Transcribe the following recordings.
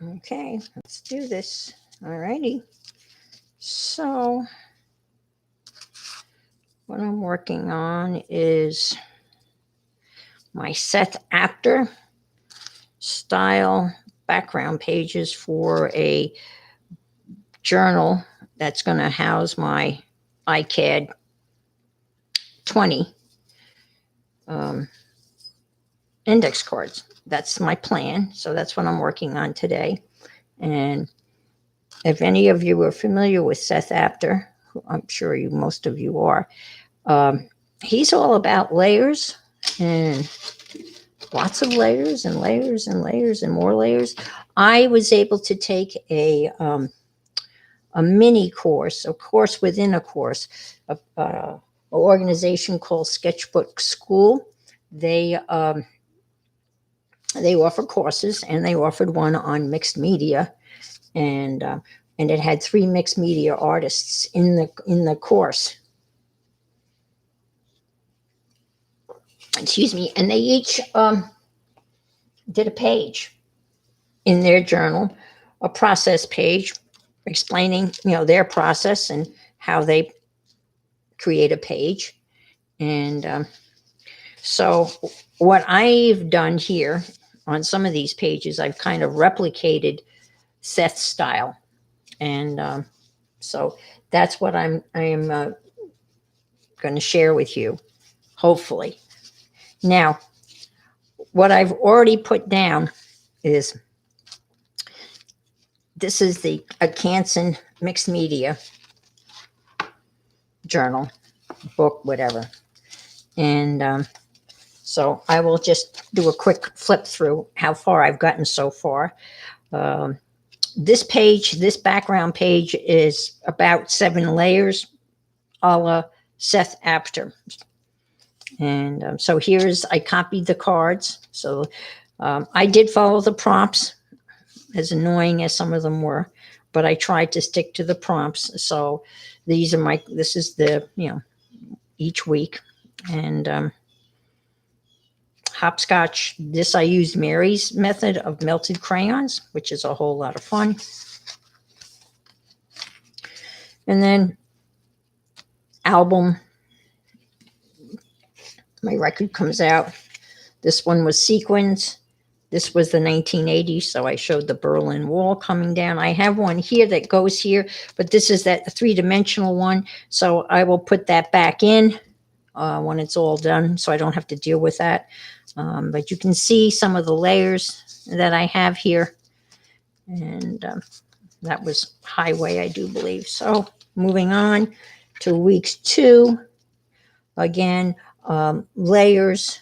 Okay, let's do this. All righty. So what I'm working on is my Seth Apter style background pages for a journal that's going to house my ICAD 20 um, index cards. That's my plan. So that's what I'm working on today. And if any of you are familiar with Seth Apter, who I'm sure most of you are, he's all about layers and lots of layers and layers and layers and more layers. I was able to take a mini course, a course within a course, an organization called Sketchbook School. They offer courses, and they offered one on mixed media, and it had 3 mixed media artists in the course. Excuse me, and they each did a page in their journal, a process page explaining, their process and how they create a page. And so what I've done here on some of these pages, I've kind of replicated Seth's style. And so that's what I am going to share with you, hopefully. Now, what I've already put down is this is a Canson mixed media journal, book, whatever. And so I will just do a quick flip through how far I've gotten so far. This page, this background page, is about 7 layers, a la Seth Apter. And so I copied the cards. So I did follow the prompts, as annoying as some of them were, but I tried to stick to the prompts. So this is the, each week. And hopscotch, this I used Mary's method of melted crayons, which is a whole lot of fun. And then album, my record comes out. This one was sequins. This was the 1980s, so I showed the Berlin Wall coming down. I have one here that goes here, but this is that 3-dimensional one, so I will put that back in when it's all done, so I don't have to deal with that. But you can see some of the layers that I have here, and that was highway, I do believe. So moving on to week 2, again, layers,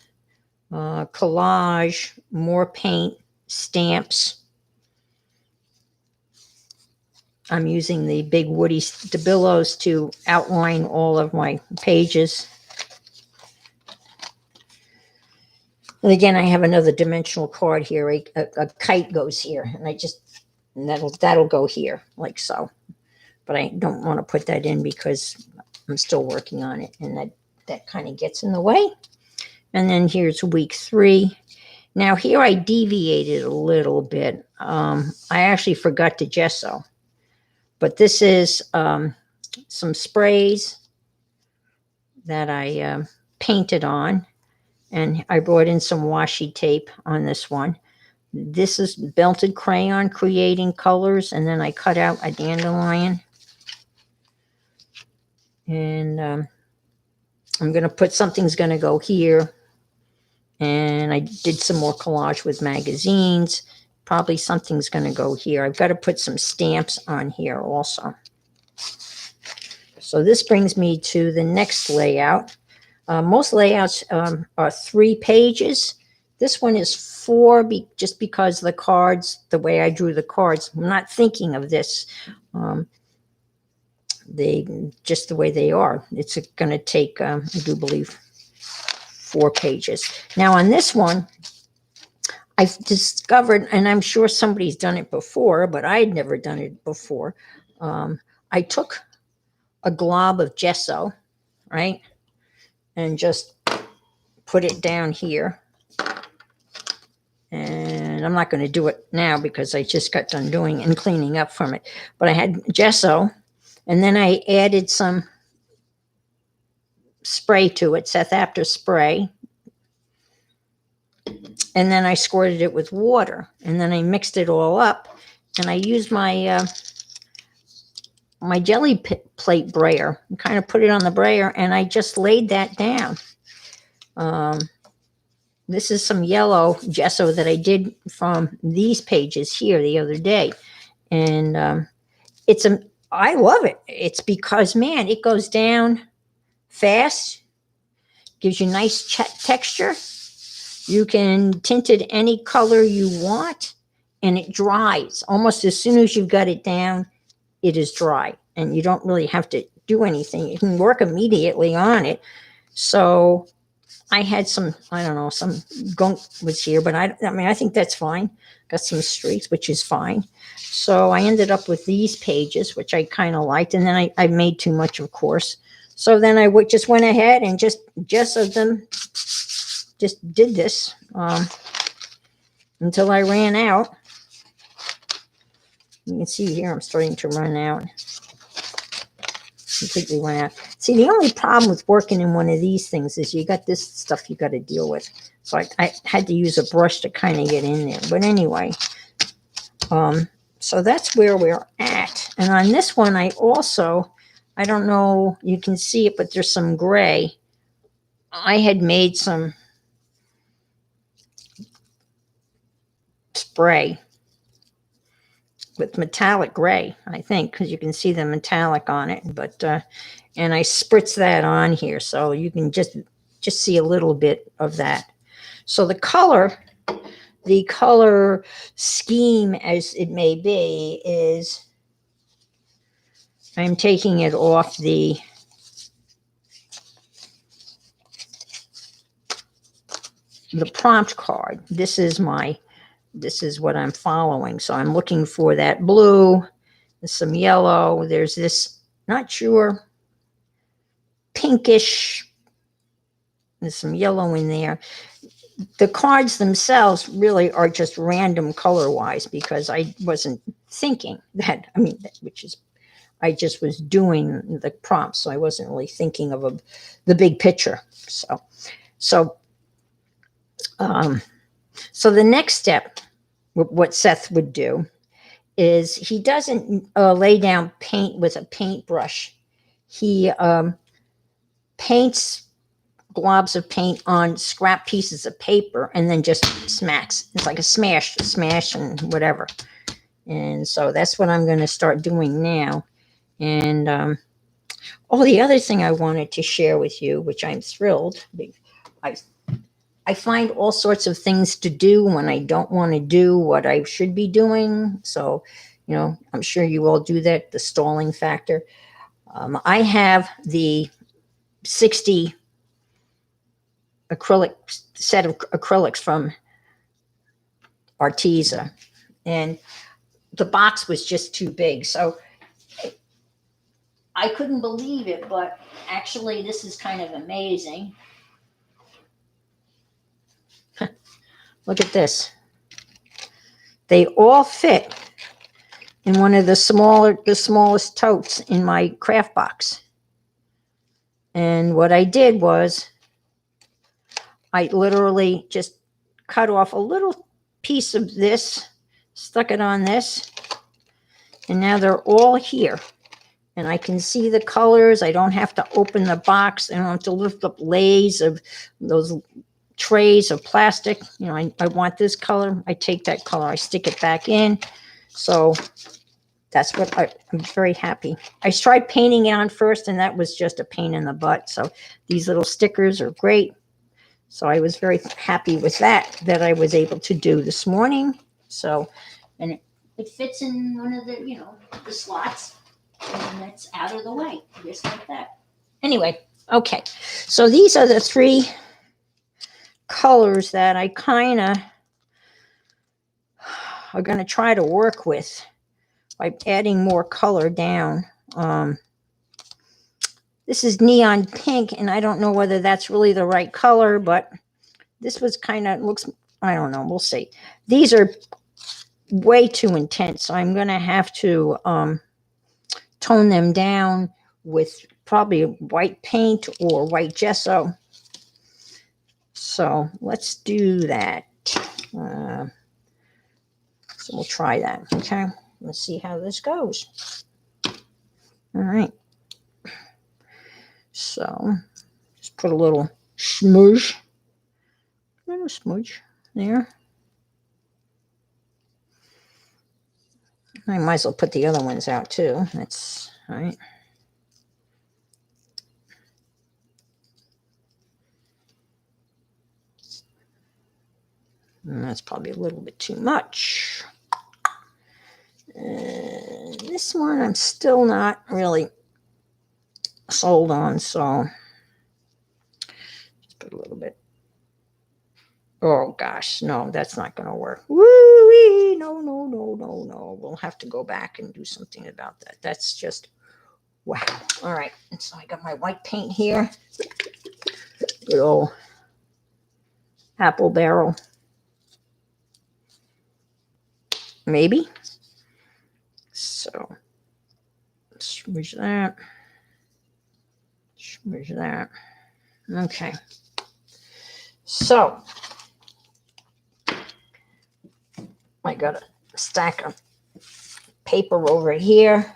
collage, more paint, stamps. I'm using the big Woody Stabilos to outline all of my pages. And again, I have another dimensional card here. A kite goes here, and that'll go here, like so. But I don't want to put that in because I'm still working on it, and that kind of gets in the way. And then here's week 3. Now here I deviated a little bit. I actually forgot to gesso, but this is some sprays that I painted on, and I brought in some washi tape on this one. This is melted crayon creating colors, and then I cut out a dandelion. And I'm going to put something's going to go here. And I did some more collage with magazines. Probably something's going to go here. I've got to put some stamps on here also. So this brings me to the next layout. Most layouts are 3 pages. This one is 4 just because the cards, the way I drew the cards, I'm not thinking of this. They just the way they are. It's going to take, I do believe, 4 pages. Now on this one, I've discovered, and I'm sure somebody's done it before, but I had never done it before. I took a glob of gesso, right, and just put it down here. And And I'm not going to do it now because I just got done doing and cleaning up from it. But I had gesso, and then I added some spray to it, Seth Apter spray. And then I squirted it with water, and then I mixed it all up, and I used my my jelly plate brayer and kind of put it on the brayer, and I just laid that down. This is some yellow gesso that I did from these pages here the other day. And I love it. It's because, man, it goes down fast, gives you nice texture. You can tint it any color you want, and it dries. Almost as soon as you've got it down, it is dry, and you don't really have to do anything. You can work immediately on it. So I had some, I don't know, some gunk was here, but I mean, I think that's fine. Got some streaks, which is fine. So I ended up with these pages, which I kind of liked. And then I made too much, of course. So then I just went ahead and just of them, just did this until I ran out. You can see here, I'm starting to run out. Completely went out. See, the only problem with working in one of these things is you got this stuff you got to deal with. So I had to use a brush to kind of get in there. But anyway, so that's where we're at. And on this one, I don't know, you can see it, but there's some gray. I had made some spray with metallic gray, I think, because you can see the metallic on it. But and I spritz that on here, so you can just see a little bit of that. So the color scheme, as it may be, is I'm taking it off the prompt card. This is what I'm following. So I'm looking for that blue, there's some yellow, there's this, not sure, pinkish, there's some yellow in there. The cards themselves really are just random color-wise because I wasn't thinking that, I just was doing the prompts, so I wasn't really thinking of the big picture. So the next step, what Seth would do, is he doesn't lay down paint with a paintbrush. He paints globs of paint on scrap pieces of paper and then just smacks. It's like a smash and whatever. And so that's what I'm going to start doing now. And the other thing I wanted to share with you, which I'm thrilled, I find all sorts of things to do when I don't want to do what I should be doing. So, I'm sure you all do that, the stalling factor. I have the 60 set of acrylics from Arteza, and the box was just too big. So I couldn't believe it, but actually this is kind of amazing. Look at this. They all fit in one of the smallest totes in my craft box. And what I did was I literally just cut off a little piece of this, stuck it on this, and now they're all here. And I can see the colors. I don't have to open the box. I don't have to lift up lays of those trays of plastic. I want this color. I take that color. I stick it back in. So that's what I'm very happy. I tried painting it on first, and that was just a pain in the butt. So these little stickers are great. So I was very happy with that I was able to do this morning. So, and it fits in one of the, the slots, and it's out of the way, just like that. Anyway, okay. So these are the 3 colors that I kind of are going to try to work with by adding more color down. This is neon pink, and I don't know whether that's really the right color, but this was looks I don't know. We'll see. These are way too intense. So I'm going to have to tone them down with probably white paint or white gesso. So let's do that. So we'll try that. Okay. Let's see how this goes. All right. So just put a little smudge there. I might as well put the other ones out too. That's all right. And that's probably a little bit too much. And this one I'm still not really sold on, so just put a little bit. Oh gosh, no, that's not going to work. Woo-wee, no. We'll have to go back and do something about that. That's just wow. All right, and so I got my white paint here. Good old apple barrel. Maybe. So smudge that. Smudge that. Okay. So I got a stack of paper over here.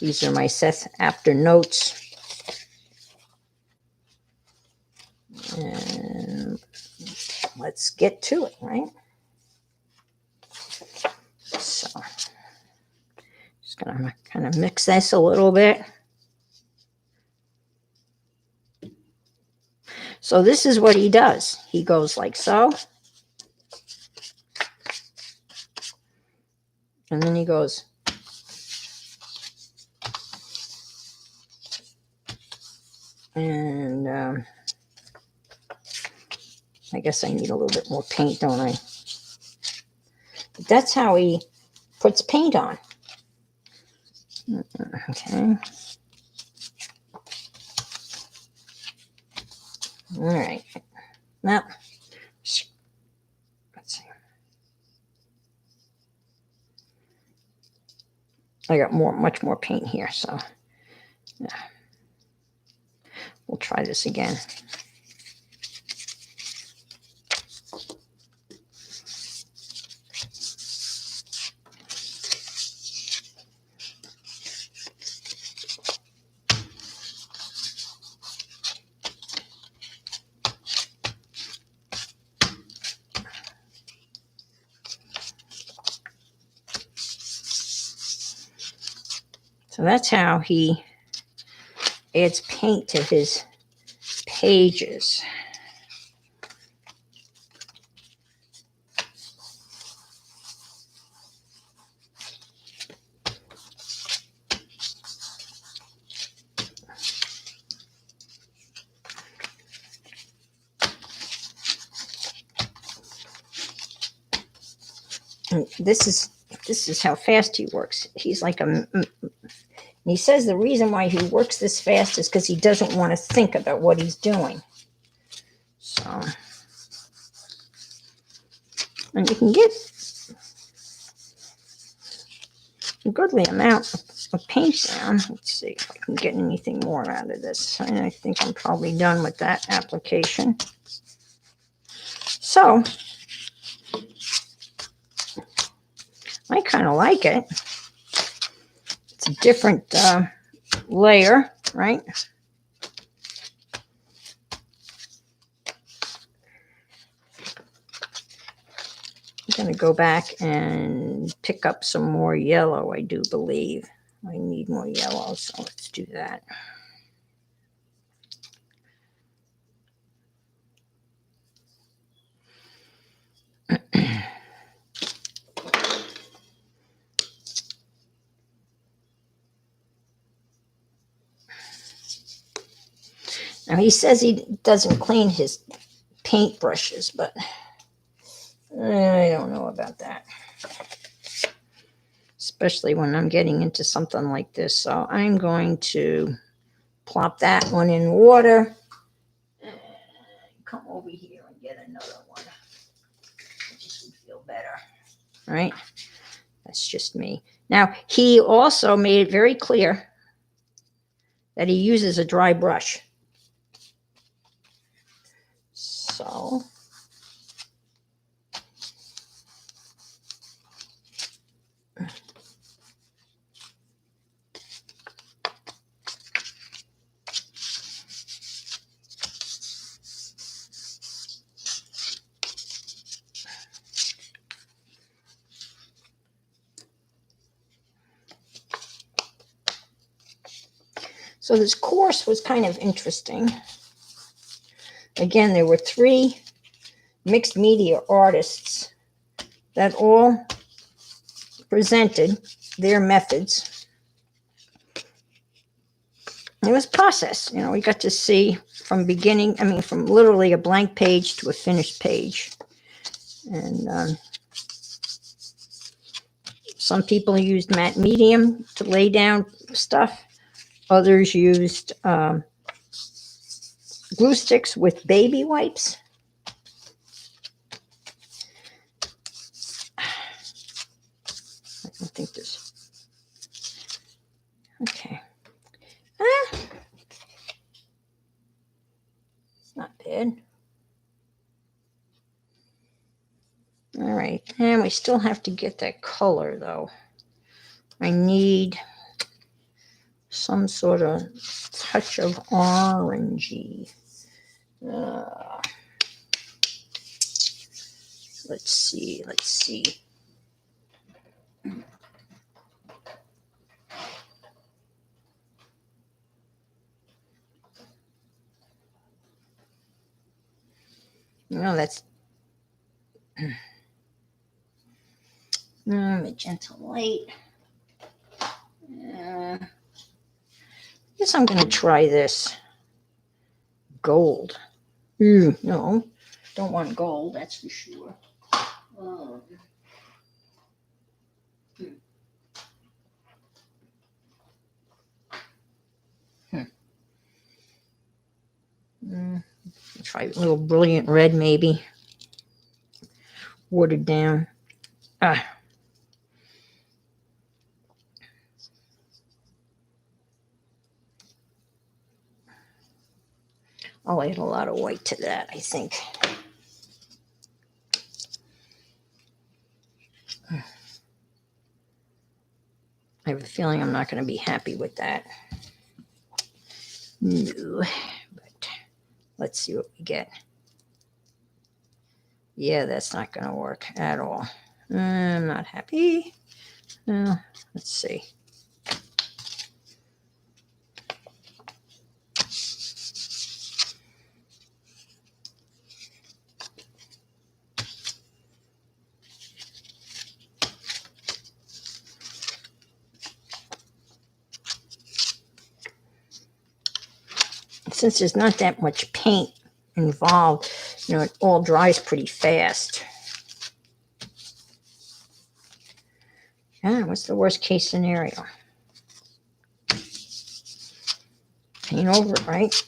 These are my Seth Apter notes. And let's get to it, right? So just gonna kind of mix this a little bit. So this is what he does. He goes like so. And then he goes. And I guess I need a little bit more paint, don't I? But that's how he puts paint on. Okay. All right. Now, let's see. I got much more paint here, so yeah. We'll try this again. So that's how he adds paint to his pages. And this is how fast he works. He's like he says the reason why he works this fast is because he doesn't want to think about what he's doing. So, and you can get a goodly amount of paint down. Let's see if I can get anything more out of this. I think I'm probably done with that application. So, I kind of like it. It's a different layer, right? I'm going to go back and pick up some more yellow, I do believe. I need more yellow, so let's do that. Now, he says he doesn't clean his paint brushes, but I don't know about that. Especially when I'm getting into something like this. So I'm going to plop that one in water. And come over here and get another one. right? That's just me. Now, he also made it very clear that he uses a dry brush. So, so this course was kind of interesting. Again, there were 3 mixed media artists that all presented their methods. It was a process. You know, we got to see from beginning, I mean, from literally a blank page to a finished page. And some people used matte medium to lay down stuff. Others used glue sticks with baby wipes. I don't think there's. Okay. Not bad. All right. And we still have to get that color, though. I need some sort of touch of orangey. Let's see. No, that's magenta light. I guess I'm going to try this. Gold. No, don't want gold, that's for sure. Try a little brilliant red, maybe. Watered down. I'll add a lot of white to that, I think. I have a feeling I'm not going to be happy with that. No, but let's see what we get. Yeah, that's not going to work at all. I'm not happy. Let's see. Since there's not that much paint involved, you know, it all dries pretty fast. What's the worst case scenario? Paint over it, right?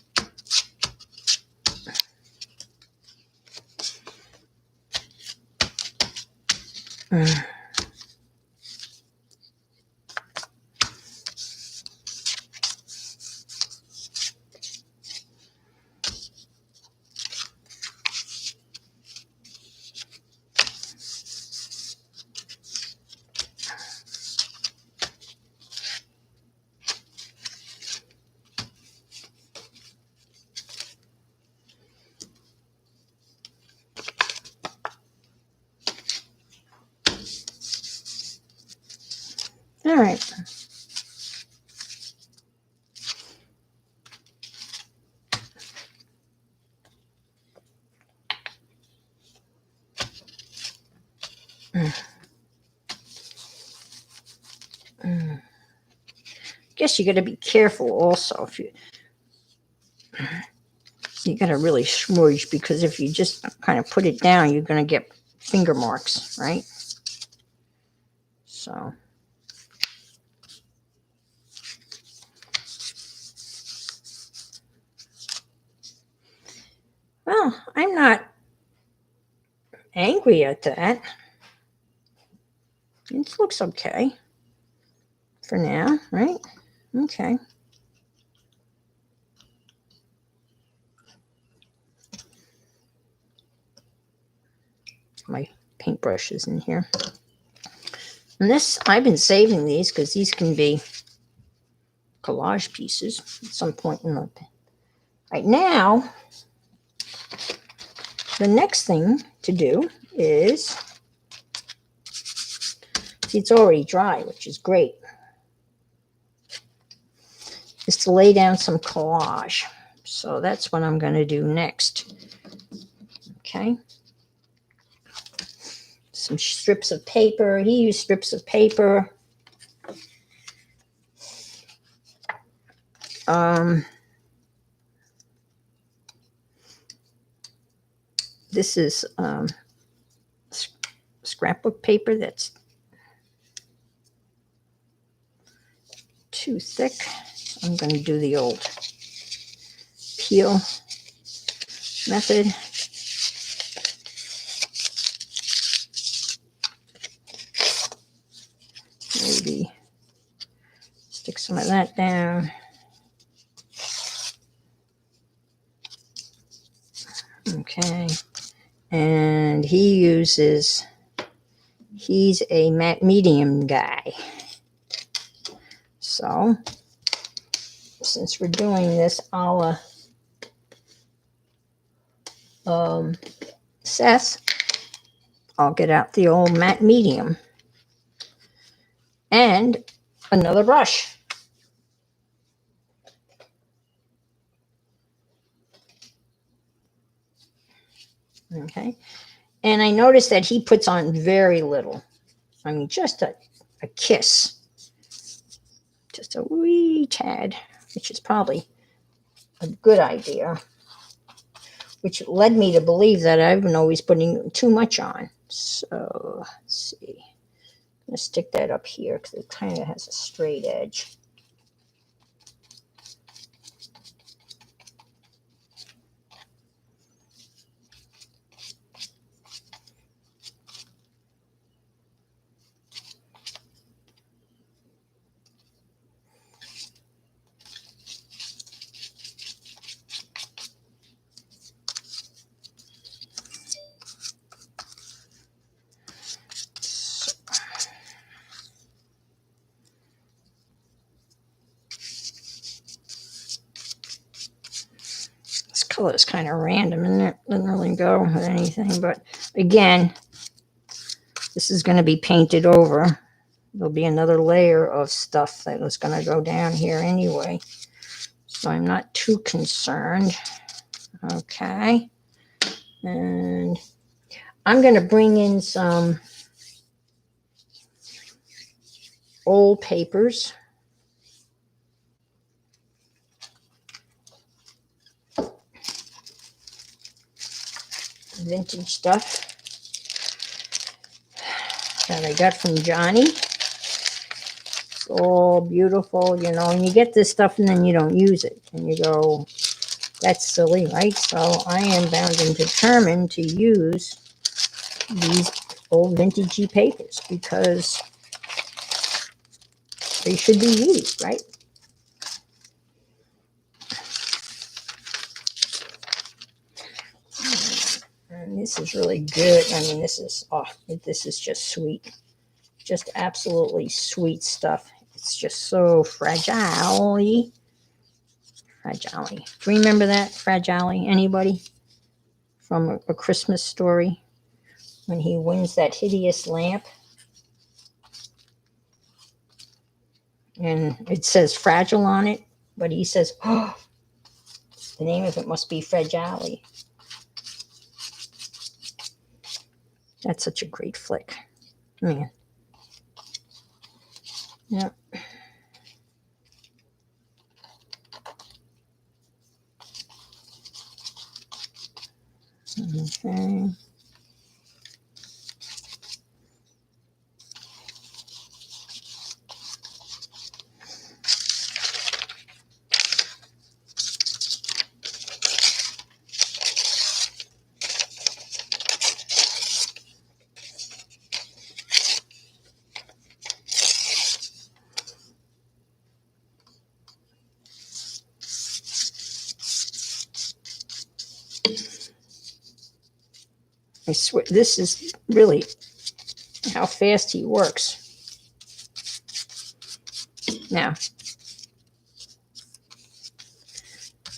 All right. Guess you got to be careful also if you got to really smudge, because if you just kind of put it down, you're going to get finger marks, right? So. Well, I'm not angry at that. It looks okay for now, right? Okay. My paintbrush is in here. And this, I've been saving these because these can be collage pieces at some point in the. Right now, the next thing to do is, see, it's already dry, which is great, is to lay down some collage. So that's what I'm going to do next. Okay. Some strips of paper. He used strips of paper. This is scrapbook paper that's too thick. I'm going to do the old peel method. Maybe stick some of that down. Okay. And he's a matte medium guy. So since we're doing this a la Seth, I'll get out the old matte medium and another brush. Okay. And I noticed that he puts on very little. I mean, just a kiss. Just a wee tad, which is probably a good idea. Which led me to believe that I've been always putting too much on. So, let's see. I'm going to stick that up here because it kind of has a straight edge. This color is kind of random, and it doesn't really go with anything. But again, this is going to be painted over. There'll be another layer of stuff that is going to go down here anyway. So I'm not too concerned. Okay. And I'm going to bring in some old papers. Vintage stuff that I got from Johnny. It's all beautiful, you know, and you get this stuff and then you don't use it. And you go, that's silly, right? So I am bound and determined to use these old vintagey papers because they should be used, right? And this is really good. I mean, this is just sweet. Just absolutely sweet stuff. It's just so fragile. Fragile. Do you remember that? Fragile? Anybody? From a Christmas Story? When he wins that hideous lamp. And it says fragile on it. But he says, oh, the name of it must be Fragile. That's such a great flick. Man. Yep. Okay. I swear, this is really how fast he works. Now,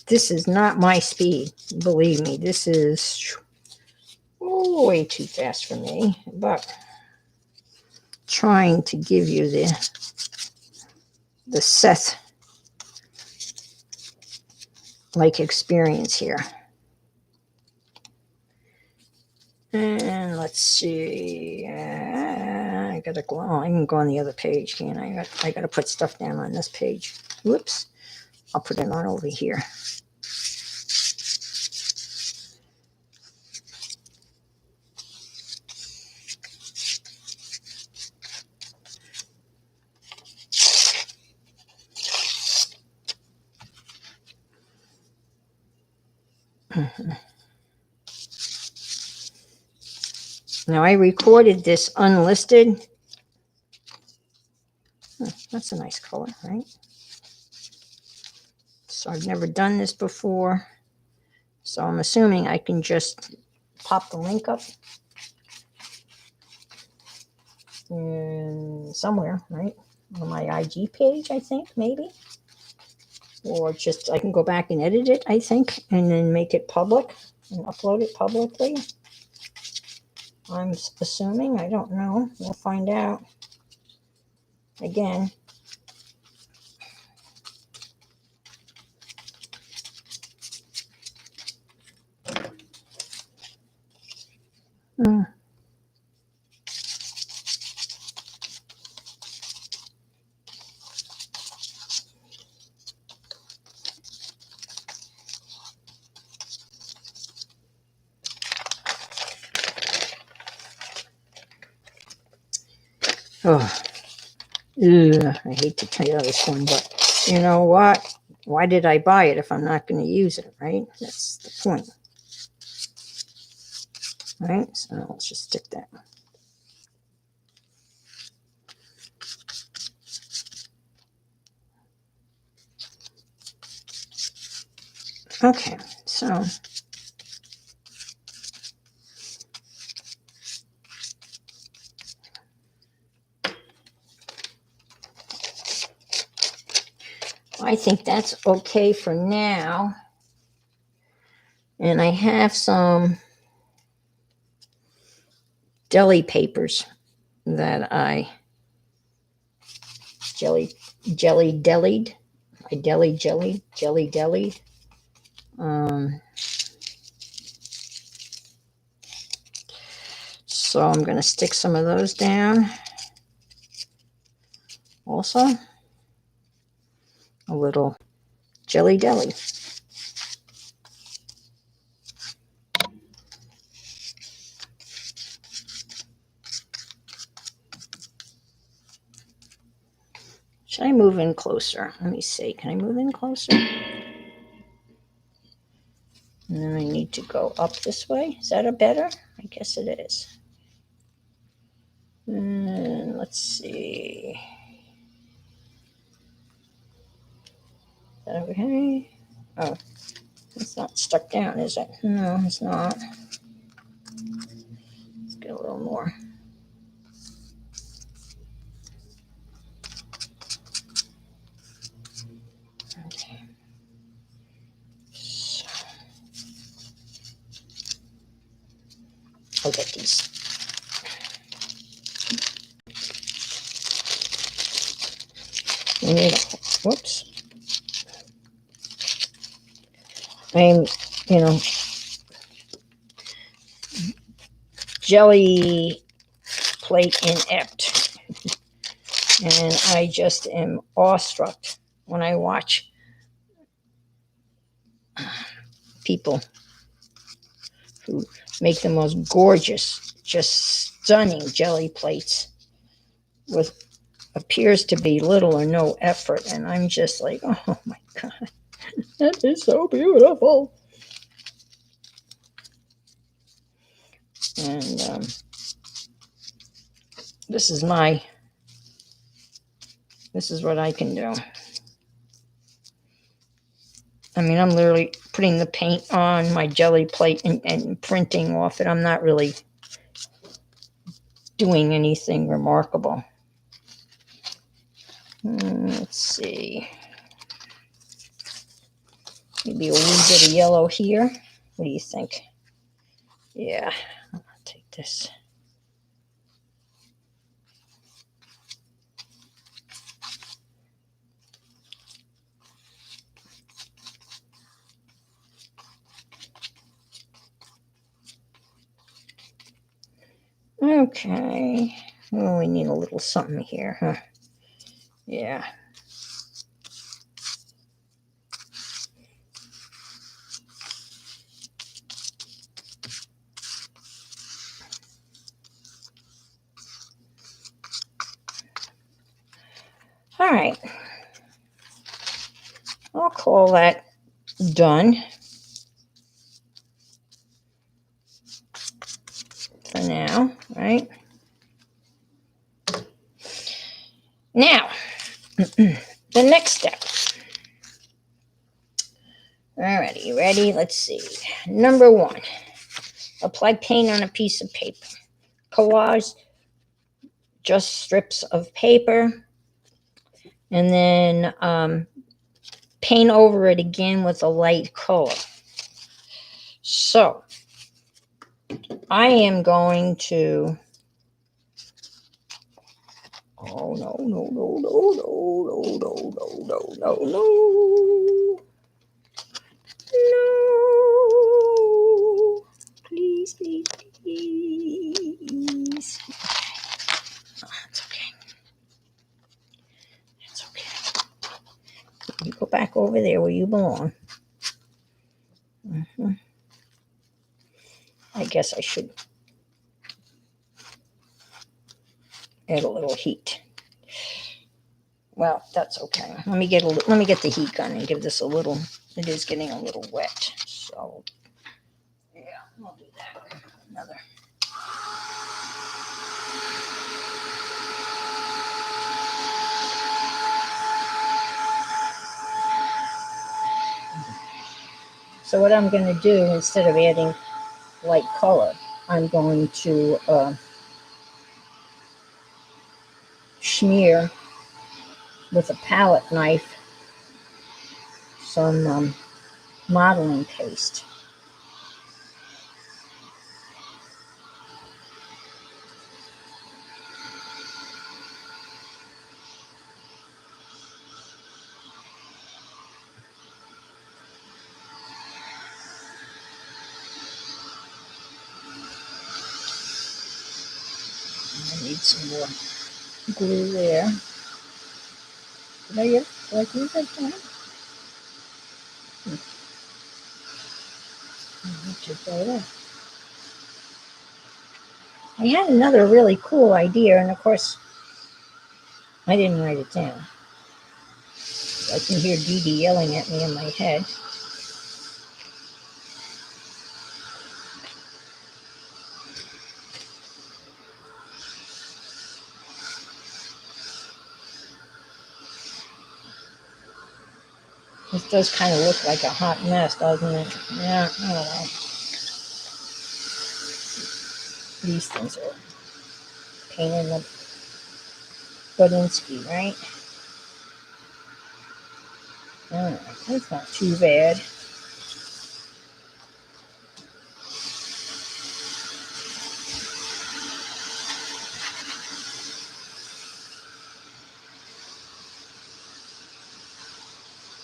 this is not my speed. Believe me, this is way too fast for me, but trying to give you the Seth like experience here. And let's see. I gotta go. Oh, I can go on the other page, can't I? I gotta put stuff down on this page. Whoops. I'll put it on over here. Now I recorded this unlisted. That's a nice color, right? So I've never done this before. So I'm assuming I can just pop the link up somewhere, right? On my IG page, I think, maybe. Or just I can go back and edit it, I think, and then make it public and upload it publicly. I'm assuming. I don't know. We'll find out. Again. Oh, I hate to tell you this one, but you know what? Why did I buy it if I'm not going to use it, right? That's the point. Right? So let's just stick that. Okay, so I think that's okay for now. And I have some deli papers that I jelly delied. I jelly delied. So I'm going to stick some of those down. Also, a little jelly deli. Should I move in closer? Let me see. Can I move in closer? And then I need to go up this way. Is that a better? I guess it is. And let's see. Is that okay? Oh, it's not stuck down, is it? No, it's not. Let's get a little more. Okay. So, I'll get these. We need a, whoops. I'm, jelly plate inept. And I just am awestruck when I watch people who make the most gorgeous, just stunning jelly plates with appears to be little or no effort. And I'm just like, oh my God, that is so beautiful. And this is what I can do. I mean, I'm literally putting the paint on my jelly plate and printing off it. I'm not really doing anything remarkable. Let's see. Maybe a little bit of yellow here. What do you think? Yeah, I'll take this. Okay. Oh, we need a little something here, huh? Yeah. All right. I'll call that done for now, right? Now, the next step. Alrighty, you ready? Let's see. Number 1, apply paint on a piece of paper. Collage just strips of paper, and then paint over it again with a light color. So, I am going to. Oh no, no, no, no, no, no, no, no, no, no, no. No. Please, please, please. Oh, that's okay. That's okay. You go back over there where you belong. I guess I should add a little heat. Well, that's okay. Let me get the heat gun and give this a little. It is getting a little wet, so yeah, I'll do that. Another. So what I'm going to do, instead of adding light color, I'm going to smear with a palette knife some modeling paste. I need some more glue there. Did I use that time? I had another really cool idea, and of course, I didn't write it down. I can hear Dee Dee yelling at me in my head. This does kind of look like a hot mess, doesn't it? Yeah, I don't know. These things are pain in the Budinsky, right? That's not too bad.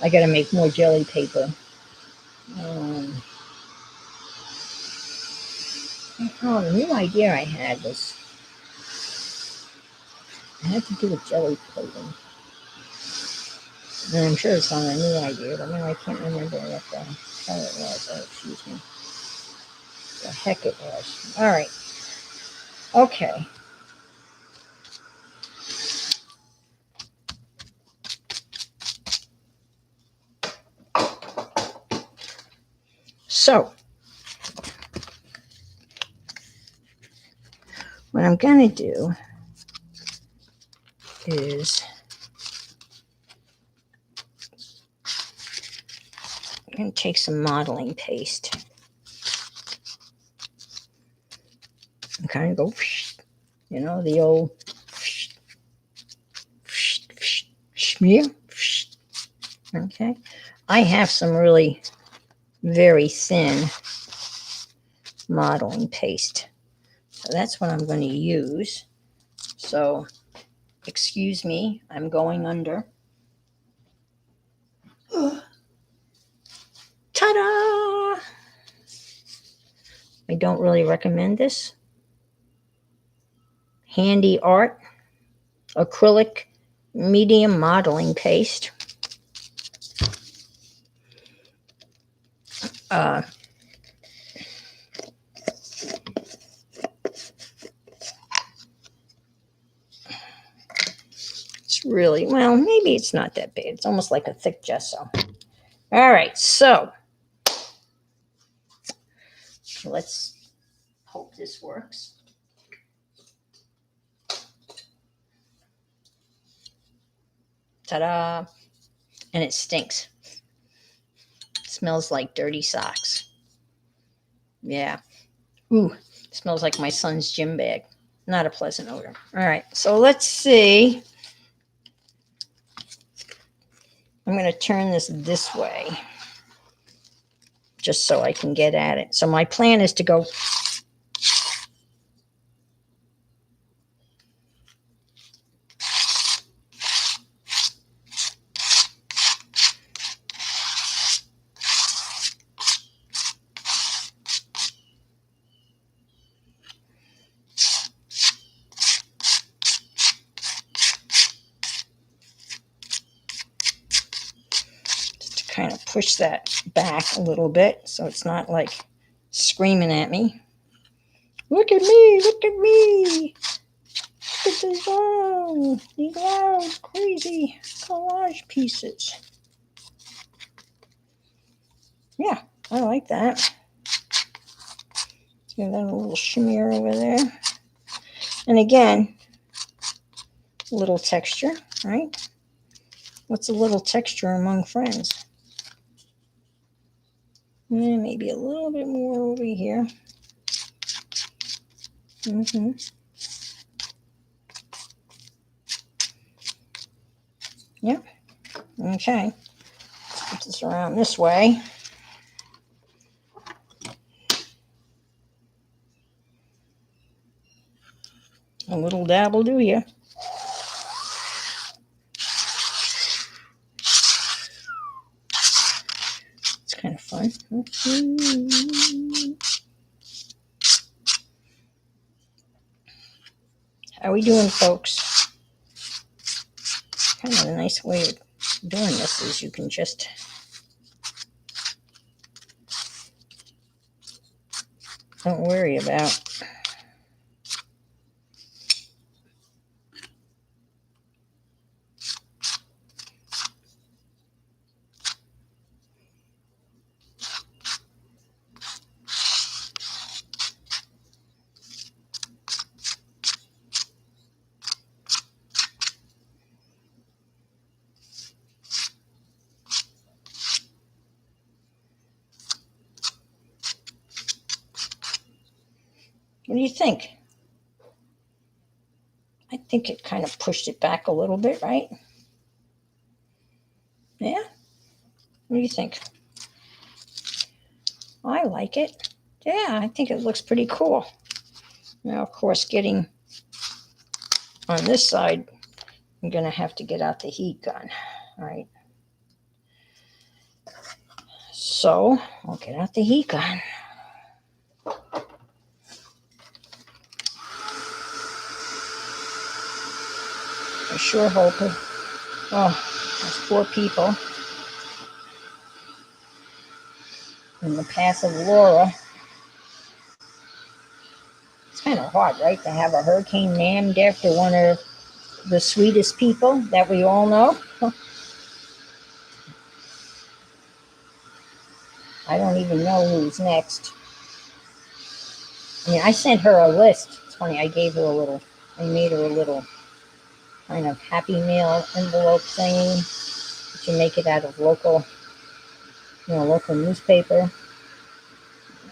I gotta make more jelly paper. The new idea I had was I had to do with jelly plating. And I'm sure it's not a new idea, but now I can't remember what the hell it was. Oh, excuse me. The heck it was. All right. Okay. So, what I'm going to do is And take some modeling paste. And kind of go, you know, the old smear. Okay. I have some really very thin modeling paste. So that's what I'm going to use. So, excuse me, I'm going under. Ta-da! I don't really recommend this. Handy Art acrylic medium modeling paste. It's really, well, maybe it's not that big. It's almost like a thick gesso. All right, so let's hope this works. Ta-da! And it stinks. It smells like dirty socks. Yeah. Ooh, it smells like my son's gym bag. Not a pleasant odor. All right, so let's see. I'm going to turn this way just so I can get at it. So my plan is to go kind of push that back a little bit so it's not like screaming at me. Look at me, look at me. Look at this, oh, these loud, crazy collage pieces. Yeah, I like that. Give that a little smear over there. And again, a little texture, right? What's a little texture among friends? And maybe a little bit more over here. Yep. Okay. Put this around this way. A little dab will do you. It's kind of fun. How are we doing, folks? Kind of a nice way of doing this is you can just don't worry about what do you think? I think it kind of pushed it back a little bit, right? Yeah? What do you think? I like it. Yeah, I think it looks pretty cool. Now, of course, getting on this side, I'm going to have to get out the heat gun, right? So, I'll get out the heat gun. I sure hope it. Oh, those poor people in the path of Laura. It's kind of hard, right, to have a hurricane named after one of the sweetest people that we all know. I don't even know who's next. I mean, I sent her a list. It's funny, I made her a little kind of Happy Mail envelope thingy. You can make it out of local local newspaper.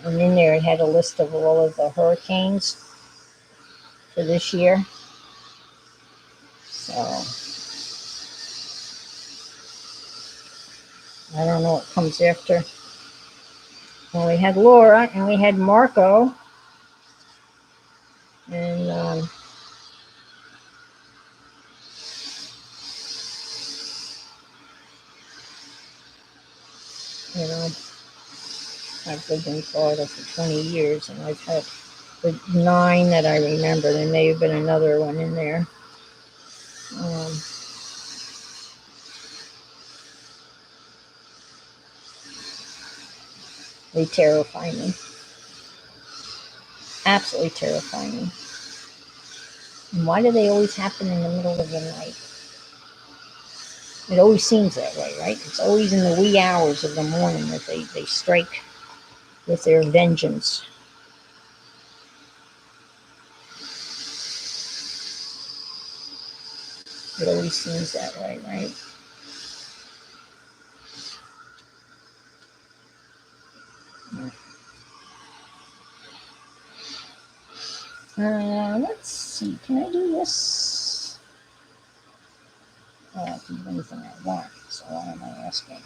And in there it had a list of all of the hurricanes for this year. So I don't know what comes after. Well, we had Laura and we had Marco. And I've lived in Florida for 20 years and I've had the 9 that I remember. There may have been another one in there. They terrify me. Absolutely terrify me. And why do they always happen in the middle of the night? It always seems that way, right? It's always in the wee hours of the morning that they strike with their vengeance. It always seems that way, right? Let's see. Can I do this? I can do anything I want, so why am I asking?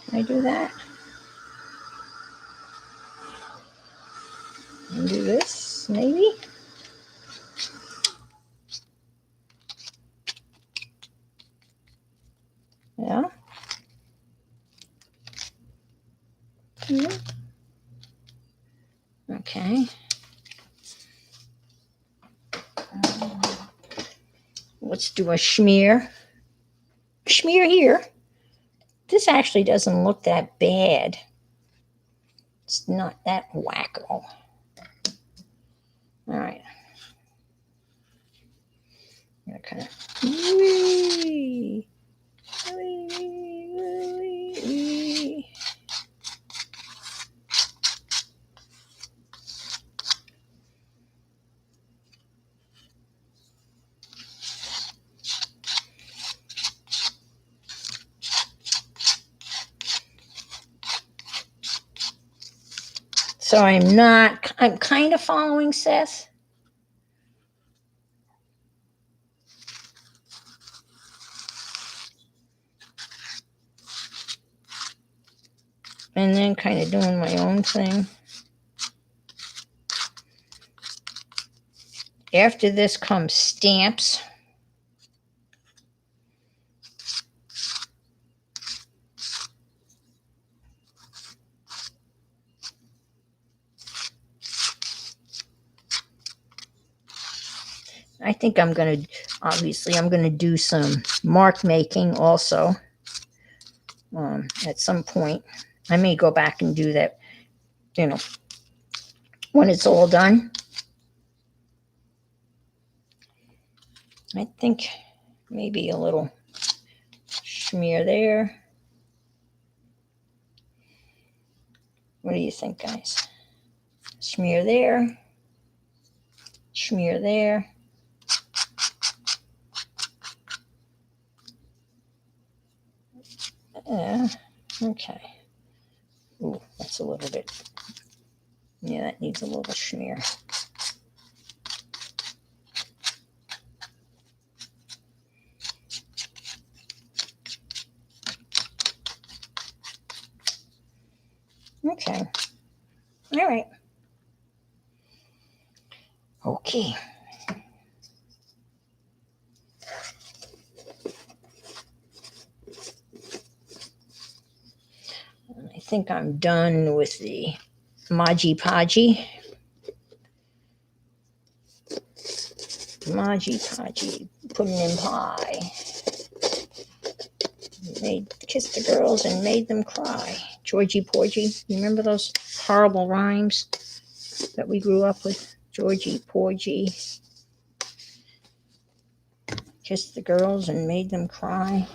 Can I do that? And do this, maybe? Yeah. Okay. Let's do a smear. Smear here. This actually doesn't look that bad. It's not that wacko. All right. I'm gonna kind of. Wee, wee, wee, wee. So I'm kind of following Seth. And then kind of doing my own thing. After this comes stamps. I think I'm going to do some mark making also at some point. I may go back and do that, when it's all done. I think maybe a little smear there. What do you think, guys? Smear there. Smear there. Okay. Ooh, that's a little bit. Yeah, that needs a little smear. Okay. All right. Okay. I think I'm done with the Maji Paji. Maji Paji, putting in pie. Kissed the girls and made them cry. Georgie Porgy. You remember those horrible rhymes that we grew up with? Georgie Porgy. Kissed the girls and made them cry.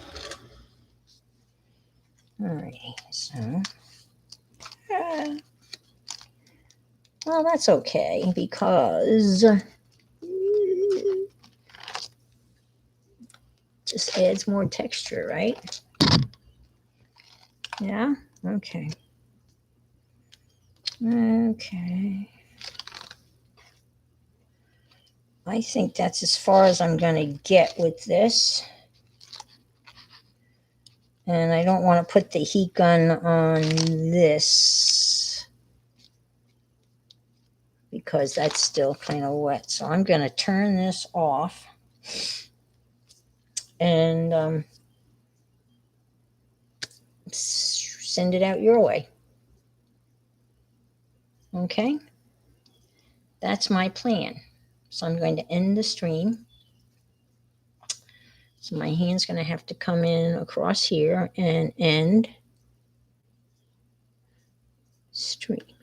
Alrighty, so. Well, that's okay because just adds more texture, right? Yeah? Okay. Okay. I think that's as far as I'm going to get with this. And I don't want to put the heat gun on this because that's still kind of wet. So I'm going to turn this off and send it out your way. Okay? That's my plan. So I'm going to end the stream. So my hand's going to have to come in across here and end stream.